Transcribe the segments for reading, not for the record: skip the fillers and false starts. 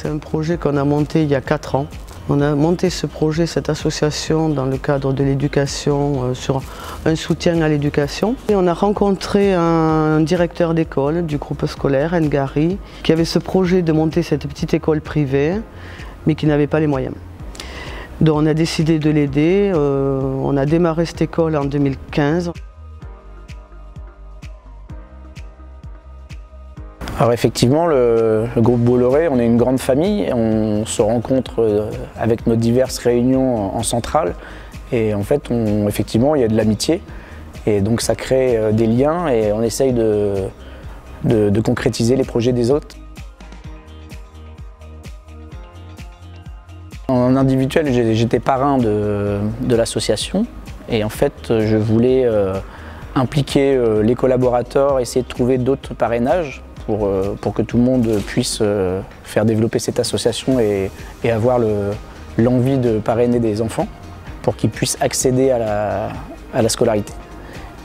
c'est un projet qu'on a monté il y a 4 ans. On a monté ce projet, cette association, dans le cadre de l'éducation, sur un soutien à l'éducation. Et on a rencontré un directeur d'école du groupe scolaire, Ngari, qui avait ce projet de monter cette petite école privée, mais qui n'avait pas les moyens. Donc on a décidé de l'aider. On a démarré cette école en 2015. Alors effectivement, le groupe Bolloré, on est une grande famille, on se rencontre avec nos diverses réunions en centrale et en fait, effectivement, il y a de l'amitié et donc ça crée des liens et on essaye de concrétiser les projets des autres. En individuel, j'étais parrain de l'association et en fait, je voulais impliquer les collaborateurs, essayer de trouver d'autres parrainages pour que tout le monde puisse faire développer cette association et avoir l'envie de parrainer des enfants pour qu'ils puissent accéder à la scolarité.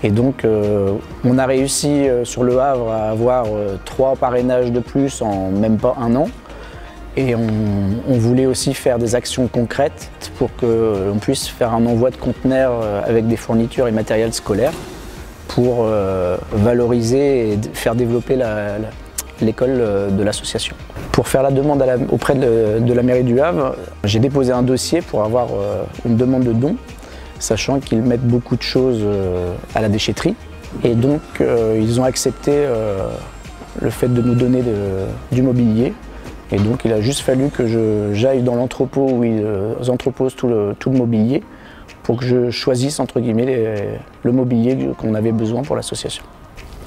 Et donc on a réussi sur Le Havre à avoir 3 parrainages de plus en même pas 1 an. Et on voulait aussi faire des actions concrètes pour qu'on puisse faire un envoi de conteneurs avec des fournitures et matériel scolaire pour valoriser et faire développer l'école de l'association. Pour faire la demande auprès de la mairie du Havre, j'ai déposé un dossier pour avoir une demande de don, sachant qu'ils mettent beaucoup de choses à la déchetterie. Et donc ils ont accepté le fait de nous donner du mobilier. Et donc il a juste fallu que j'aille dans l'entrepôt où ils entreposent tout le mobilier pour que je choisisse entre guillemets le mobilier qu'on avait besoin pour l'association.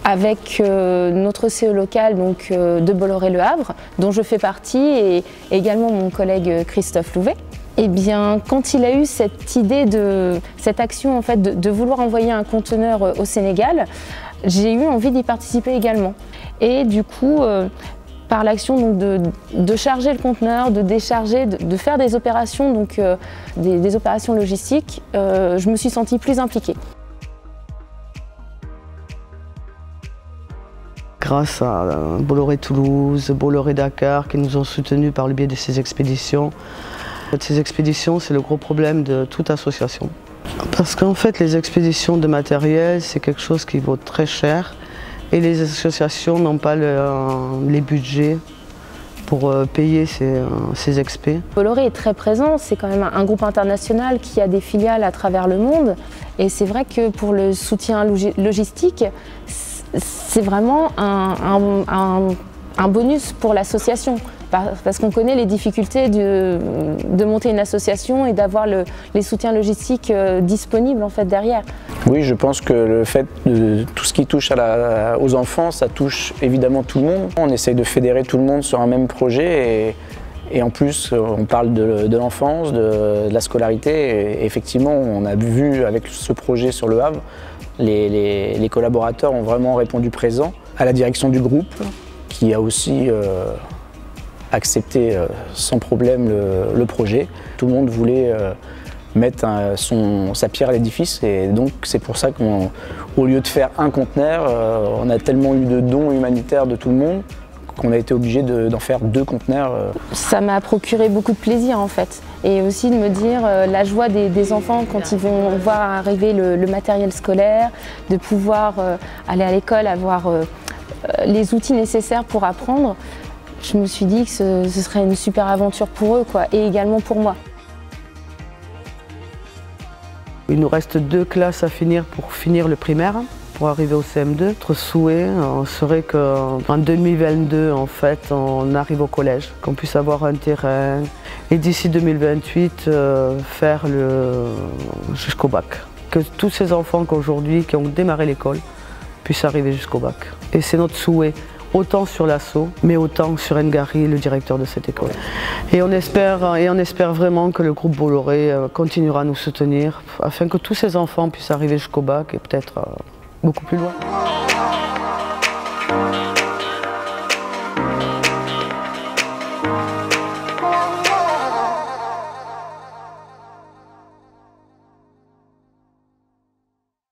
Avec notre CE local donc, de Bolloré-Le Havre, dont je fais partie, et également mon collègue Christophe Louvet, eh bien, quand il a eu cette idée, cette action en fait, de vouloir envoyer un conteneur au Sénégal, j'ai eu envie d'y participer également. Et du coup, par l'action de charger le conteneur, de décharger, de faire des opérations, donc, des opérations logistiques, je me suis sentie plus impliquée. Grâce à Bolloré Toulouse, Bolloré Dakar qui nous ont soutenus par le biais de ces expéditions. Ces expéditions, c'est le gros problème de toute association. Parce qu'en fait, les expéditions de matériel, c'est quelque chose qui vaut très cher et les associations n'ont pas les budgets pour payer ces expés. Bolloré est très présent, c'est quand même un groupe international qui a des filiales à travers le monde et c'est vrai que pour le soutien logistique, c'est vraiment un bonus pour l'association parce qu'on connaît les difficultés de monter une association et d'avoir les soutiens logistiques disponibles en fait derrière. Oui, je pense que le fait de tout ce qui touche aux enfants, ça touche évidemment tout le monde. On essaye de fédérer tout le monde sur un même projet et en plus on parle de l'enfance, de la scolarité et effectivement on a vu avec ce projet sur Le Havre, les collaborateurs ont vraiment répondu présent à la direction du groupe qui a aussi accepté sans problème le projet. Tout le monde voulait mettre sa pierre à l'édifice et donc c'est pour ça qu'au lieu de faire un conteneur, on a tellement eu de dons humanitaires de tout le monde qu'on a été obligé d'en faire 2 conteneurs. Ça m'a procuré beaucoup de plaisir en fait. Et aussi de me dire la joie des enfants quand ils vont voir arriver le matériel scolaire, de pouvoir aller à l'école, avoir les outils nécessaires pour apprendre. Je me suis dit que ce serait une super aventure pour eux quoi, et également pour moi. Il nous reste 2 classes à finir pour finir le primaire. Pour arriver au CM2, notre souhait serait qu'en 2022, en fait, on arrive au collège, qu'on puisse avoir un terrain et d'ici 2028, faire jusqu'au bac. Que tous ces enfants qu'aujourd'hui, qui ont démarré l'école, puissent arriver jusqu'au bac. Et c'est notre souhait, autant sur l'ASSO, mais autant sur Ngari, le directeur de cette école. Et on espère vraiment que le groupe Bolloré continuera à nous soutenir, afin que tous ces enfants puissent arriver jusqu'au bac et peut-être beaucoup plus loin.